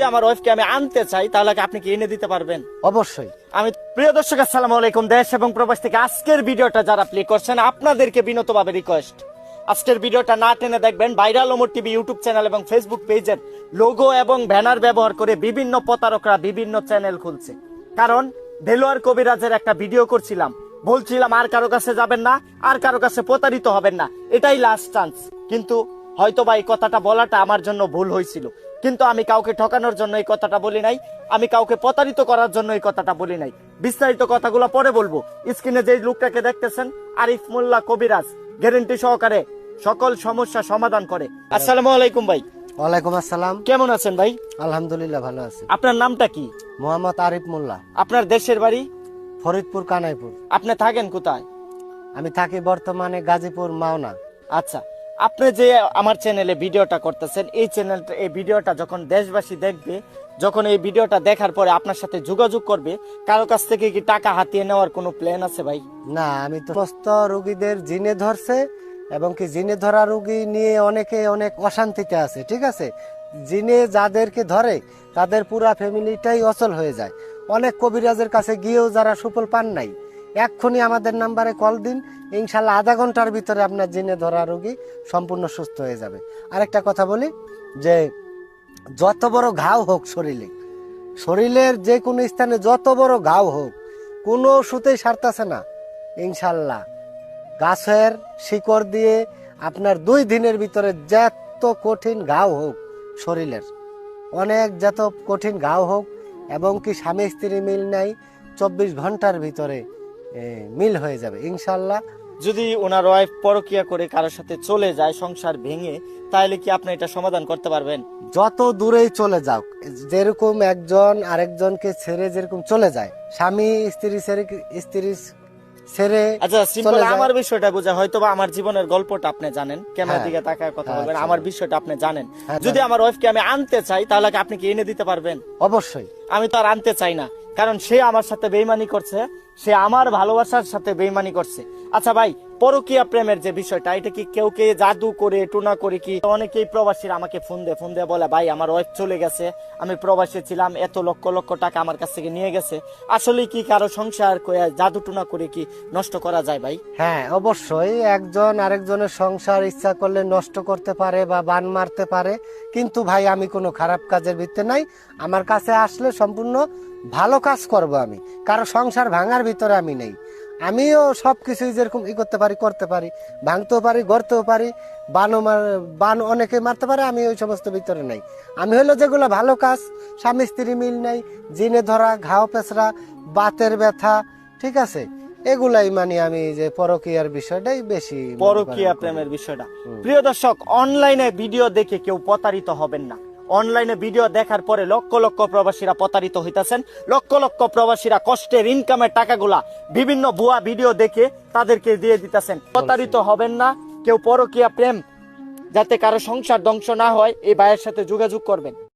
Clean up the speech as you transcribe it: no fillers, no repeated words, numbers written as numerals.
আমার ওয়াইফকে আমি আনতে চাই, তাহলে কি আপনি কি এনে দিতে পারবেন? অবশ্যই। আমি প্রিয় দর্শক, আসসালামু আলাইকুম। দেশ এবং প্রবাস থেকে আজকের ভিডিওটা যারা প্লে করছেন, আপনাদেরকে বিনীতভাবে রিকোয়েস্ট, আজকের ভিডিওটা না টেনে দেখবেন। Viral Omar TV YouTube channel এবং ফেসবুক পেজের লোগো এবং ব্যানার ব্যবহার করে বিভিন্ন প্রতারকরা বিভিন্ন চ্যানেল খুলছে। কারণ দেলোয়ার কবিরাজের একটা ভিডিও করছিলাম, বলছিলাম আর কারো কাছে যাবেন না, আর কারো কাছে প্রতারিত হবেন না, এটাই লাস্ট চান্স। কিন্তু হয়তো বা এই কথাটা বলাটা আমার জন্য ভুল হয়েছিল, কিন্তু আমি কাউকে ঠকানোর জন্য এই কথাটা বলি নাই, আমি কাউকে প্রতারিত করার জন্য এই কথাটা বলি নাই। বিস্তারিত কথাগুলো পরে বলবো। স্ক্রিনে যে লোকটাকে দেখতেছেন, আরিফ মোল্লা কবিরাজ, গ্যারান্টি সহকারে সকল সমস্যা সমাধান করে। আসসালামু আলাইকুম ভাই। ওয়ালাইকুম আসসালাম। কেমন আছেন ভাই? আলহামদুলিল্লাহ ভালো আছি। আপনার নামটা কি? মোহাম্মদ আরিফ মোল্লা। আপনার দেশের বাড়ি? ফরিদপুর, কানাইপুর। আপনি থাকেন কোথায়? আমি থাকি বর্তমানে গাজীপুর, মাওনা। আচ্ছা, আপনি যে আমার চ্যানেলে ভিডিওটা করতেছেন, এই ভিডিওটা যখন দেশবাসী দেখবে, যখন এই ভিডিওটা দেখার পরে আপনার সাথে যোগাযোগ করবে, কারো কাছ থেকে কি টাকা হাতিয়ে নেওয়ার কোনো প্ল্যান আছে ভাই? না, আমি তো সমস্ত রোগীদের জিনে ধরছে এবং কি জিনে ধরা রোগী নিয়ে অনেকে অনেক অশান্তিতে আছে, ঠিক আছে। জিনে যাদেরকে ধরে তাদের পুরা ফ্যামিলিটাই অচল হয়ে যায়। অনেক কবিরাজের কাছে গিয়েও যারা সুফল পান নাই, এক্ষুনি আমাদের নাম্বারে কল দিন, ইনশাল্লাহ আধা ঘন্টার ভিতরে আপনার জিনে ধরা রোগী সম্পূর্ণ সুস্থ হয়ে যাবে। আরেকটা কথা বলি, যে যত বড় ঘাও হোক শরীরের যে কোনো স্থানে যত বড় ঘাও হোক, কোনো ওষুধেই সারতেছে না, ইনশাল্লাহ গাছের শিকড় দিয়ে আপনার 2 দিনের ভিতরে যত কঠিন ঘাও হোক শরীরের, অনেক যত কঠিন ঘাও হোক, এবং কি স্বামী স্ত্রী মিল নাই, 24 ঘন্টার ভিতরে মিল হয়ে যাবে ইনশাল্লাহ। যদি ওনার ওয়াইফ পরকিয়া করে কারোর সাথে চলে যায়, সংসার ভেঙে, তাহলে কি আপনি এটা সমাধান করতে পারবেন? যত দূরেই চলে যাও, যেরকম একজন আরেকজনকে ছেড়ে যেরকম চলে যায়, স্বামী স্ত্রী ছেড়ে আচ্ছা, সিম্পল চলে যায়। আমার বিষয়টা বোঝা, হয়তো বা আমার জীবনের গল্পটা আপনি জানেন, ক্যামেরার হ্যাঁ। দিকে তাকায় কথা বলবেন, আচ্ছা। আমার বিষয়টা আপনি জানেন। হ্যাঁ, যদি জানি। আমার ওয়াইফকে আমি আনতে চাই, তাহলে কি আপনি কি এনে দিতে পারবেন? অবশ্যই। আমি তো আর আনতে চাই না, কারণ সে আমার সাথে বেইমানি করছে, সে আমার ভালোবাসার সাথে বেইমানি করছে। আচ্ছা ভাই, পরকীয়া প্রেমের যে বিষয়টা, এটা কি কেউ কে জাদু করে টুনা করে কি? অনেকেই প্রবাসীরা আমাকে ফোন দিয়ে বলে, ভাই আমার ওয়াইফ চলে গেছে, আমি প্রবাসী ছিলাম, এত লক্ষ লক্ষ টাকা আমার কাছ থেকে নিয়ে গেছে, আসলে কি কারো সংসার জাদু টুনা করে কি নষ্ট করা যায় ভাই? হ্যাঁ, অবশ্যই একজন আরেকজনের সংসার ইচ্ছা করলে নষ্ট করতে পারে বা বান মারতে পারে, কিন্তু ভাই আমি কোনো খারাপ কাজের ভিতরে নাই। আমার কাছে আসলে সম্পূর্ণ ভালো কাজ করব আমি, কারো সংসার ভাঙার ভিতরে আমি নেই। আমিও সবকিছুই যেরকম করতে পারি, ভাঙতেও পারি, গড়তেও পারি, বান অনেকে মারতে পারে, আমি ওই সমস্ত ভিতরে নাই। আমি হলো যেগুলো ভালো কাজ, স্বামী স্ত্রী মিল নাই, জিনে ধরা, ঘাও পেঁচড়া, বাতের ব্যথা, ঠিক আছে, এগুলাই মানে আমি যে পরকীয়ার বিষয়টাই বেশি পরকীয়া প্রেমের বিষয়টা। প্রিয় দর্শক, অনলাইনে ভিডিও দেখে কেউ প্রতারিত হবেন না। অনলাইনে ভিডিও দেখার পরে লক্ষ লক্ষ প্রবাসীরা প্রতারিত হইতাছেন, লক্ষ লক্ষ প্রবাসীরা কষ্টের ইনকামের টাকাগুলা বিভিন্ন ভুয়া ভিডিও দেখে তাদেরকে দিয়ে দিতেছেন। প্রতারিত হবেন না। কেউ পরকীয়া প্রেম যাতে কারো সংসার ধ্বংস না হয়, এই ভাইয়ের সাথে যোগাযোগ করবেন।